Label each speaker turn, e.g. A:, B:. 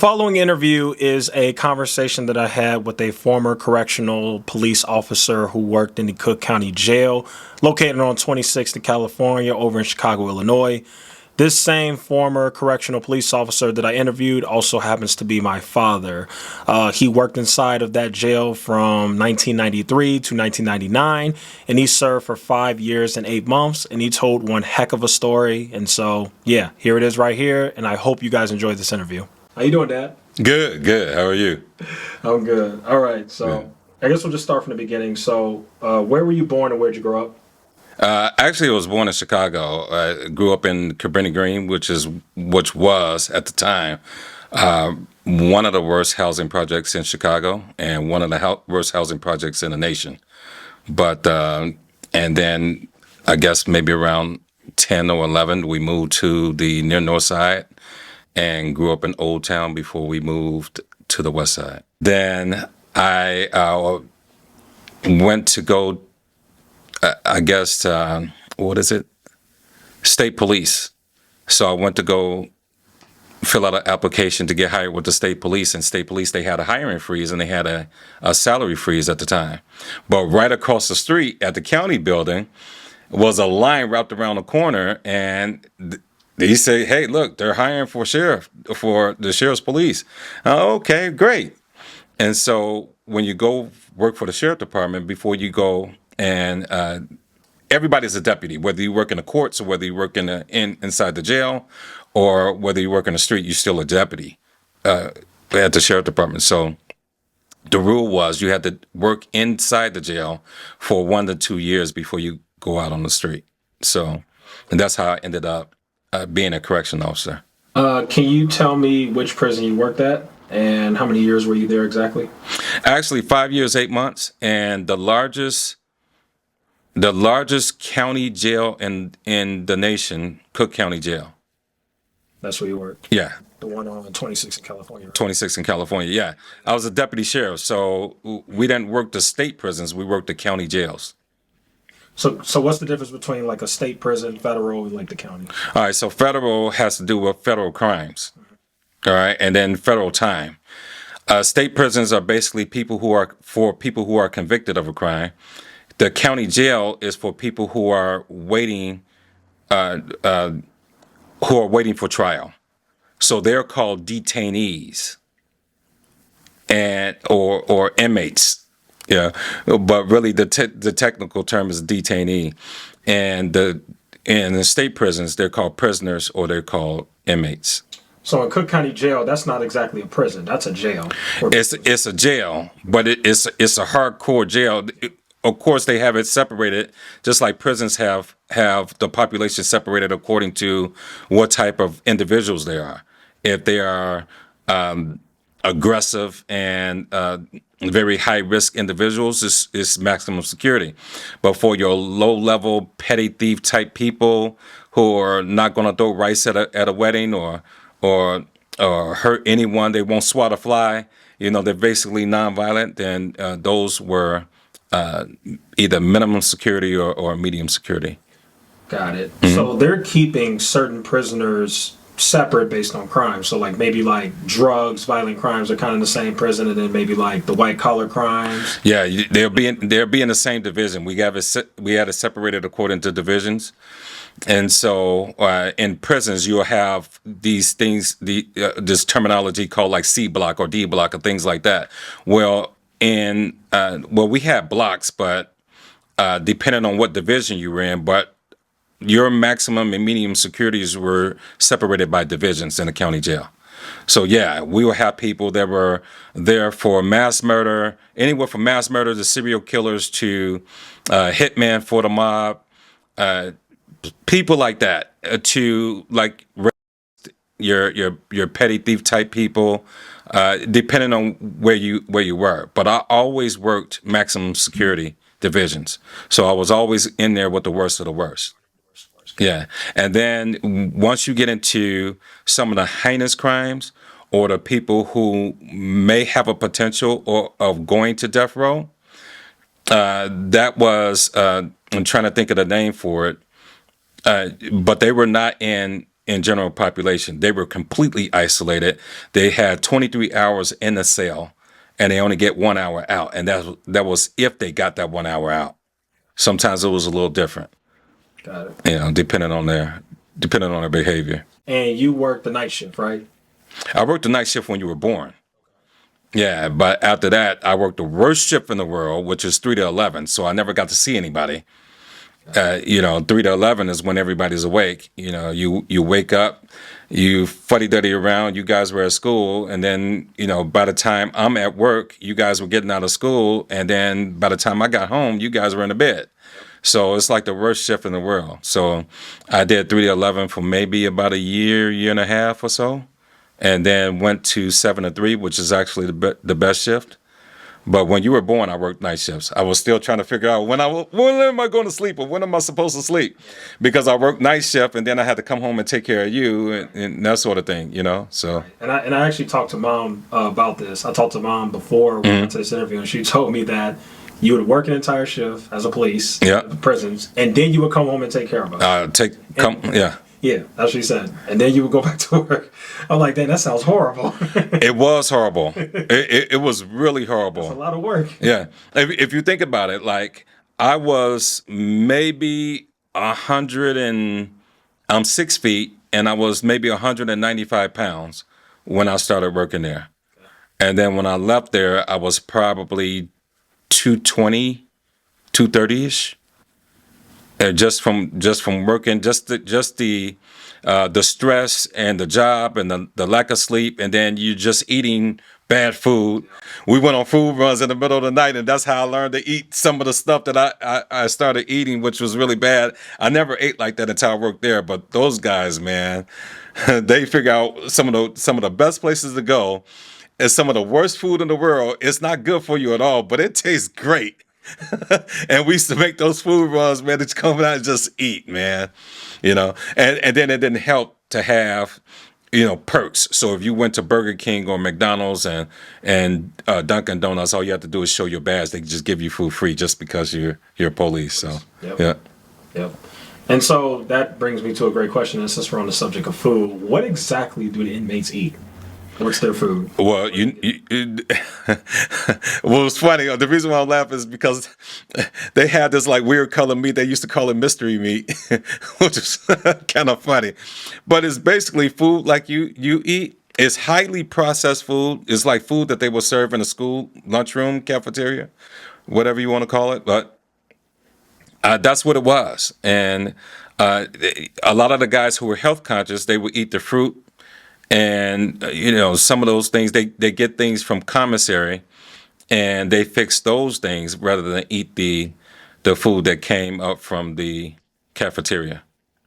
A: The following interview is a conversation that I had with a former correctional police officer who worked in the Cook County Jail, located on 26th in California, over in Chicago, Illinois. This same former correctional police officer that I interviewed also happens to be my father. He worked inside of that jail from 1993 to 1999, and he served for 5 years and 8 months, and he told one heck of a story. And so, yeah, here it is right here, and I hope you guys enjoyed this interview. How you doing, Dad?
B: Good, good. How are you?
A: I'm good. All right, so I guess we'll just start from the beginning. So, where were you born and where'd you grow up?
B: Actually, I was born in Chicago. I grew up in Cabrini Green, which was at the time one of the worst housing projects in Chicago and one of the worst housing projects in the nation. But and then I guess maybe around 10 or 11, we moved to the near north side and grew up in Old Town before we moved to the west side. Then I went to go. I guess, state police. So I went to go fill out an application to get hired with the state police. And state police, they had a hiring freeze and they had a salary freeze at the time. But right across the street at the county building was a line wrapped around the corner. And they say, hey, look, they're hiring for the sheriff's police. Okay, great. And so when you go work for the sheriff department, before you go, and everybody's a deputy, whether you work in the courts or whether you work inside the jail or whether you work in the street, you're still a deputy at the sheriff department. So the rule was you had to work inside the jail for 1 to 2 years before you go out on the street. So, and that's how I ended up being a correction officer.
A: Can you tell me which prison you worked at and how many years were you there exactly?
B: Actually, 5 years, 8 months, and the largest county jail in the nation, Cook County Jail.
A: That's where you worked?
B: Yeah.
A: The one on 26 in California, right?
B: 26 in California, yeah. I was a deputy sheriff, so we didn't work the state prisons, we worked the county jails.
A: So what's the difference between like a state prison, federal, and like the county?
B: All right, so federal has to do with federal crimes, all right, and then federal time. State prisons are basically people who are convicted of a crime. The county jail is for people who are waiting for trial. So they're called detainees or inmates. Yeah, but really the technical term is detainee, and in the state prisons they're called prisoners or they're called inmates.
A: So in Cook County Jail, that's not exactly a prison. That's a jail.
B: It's a jail, but it's a hardcore jail. Of course, they have it separated, just like prisons have the population separated according to what type of individuals they are. If they are aggressive and very high-risk individuals, it's maximum security. But for your low-level petty thief type people who are not going to throw rice at a wedding or hurt anyone, they won't swat a fly, they're basically nonviolent, then those were either minimum security or medium security.
A: Got it. Mm-hmm. So they're keeping certain prisoners separate based on crime. So like maybe like drugs, violent crimes are kind of in the same prison, and then maybe like the white collar crimes.
B: Yeah, they'll be in the same division. We had it separated according to divisions. And so in prisons, you'll have these things, this terminology called like C block or D block or things like that. Well, we had blocks, but depending on what division you were in, but your maximum and medium securities were separated by divisions in the county jail. So yeah, we will have people that were there for mass murder, anywhere from mass murder to serial killers to hitmen for the mob, people like that, to like your petty thief type people, depending on where you were. But I always worked maximum security divisions, so I was always in there with the worst of the worst. Yeah, and then once you get into some of the heinous crimes or the people who may have a potential of going to death row, that was I'm trying to think of the name for it. But they were not in in general population. They were completely isolated. They had 23 hours in the cell, and they only get 1 hour out, and that was if they got that 1 hour out. Sometimes it was a little different,
A: Got it.
B: depending on their behavior.
A: And you worked the night shift, right?
B: I worked the night shift when you were born. Yeah, but after that, I worked the worst shift in the world, which is 3 to 11. So I never got to see anybody. 3 to 11 is when everybody's awake. You wake up, you fuddy-duddy around, you guys were at school, and then, by the time I'm at work, you guys were getting out of school, and then by the time I got home, you guys were in the bed. So it's like the worst shift in the world. So I did 3 to 11 for maybe about a year and a half or so, and then went to 7 to 3, which is actually the best shift. But when you were born, I worked night shifts. I was still trying to figure out when am I going to sleep, or when am I supposed to sleep? Because I worked night shift, and then I had to come home and take care of you and that sort of thing, So.
A: And I actually talked to Mom about this. I talked to Mom before we went to this interview, and she told me that you would work an entire shift as a police, prisons, and then you would come home and take care of us.
B: Yeah,
A: that's what she said. And then you would go back to work. I'm like, dang, that sounds horrible.
B: It was horrible. It was really horrible.
A: It's a lot of work.
B: Yeah. If you think about it, like I was maybe 100 and I'm 6 feet, and I was maybe 195 pounds when I started working there. And then when I left there, I was probably 220, 230-ish. Just from working, just the stress and the job and the lack of sleep, and then you just eating bad food. We went on food runs in the middle of the night, and that's how I learned to eat some of the stuff that I started eating, which was really bad. I never ate like that until I worked there, but those guys, man, they figure out some of the best places to go and some of the worst food in the world. It's not good for you at all, but it tastes great. And we used to make those food runs, man, that you come out and just eat, man. And then it didn't help to have, perks. So if you went to Burger King or McDonald's and Dunkin' Donuts, all you have to do is show your badge. They just give you food free just because you're police. So
A: Yep. And so that brings me to a great question. And since we're on the subject of food, what exactly do the inmates eat? What's their food?
B: Well, well, it's funny. The reason why I'm laughing is because they had this like weird color meat. They used to call it mystery meat, which is kind of funny. But it's basically food like you eat. It's highly processed food. It's like food that they will serve in a school lunchroom, cafeteria, whatever you want to call it. But that's what it was. And a lot of the guys who were health conscious, they would eat the fruit. And, some of those things, they get things from commissary, and they fix those things rather than eat the food that came up from the cafeteria.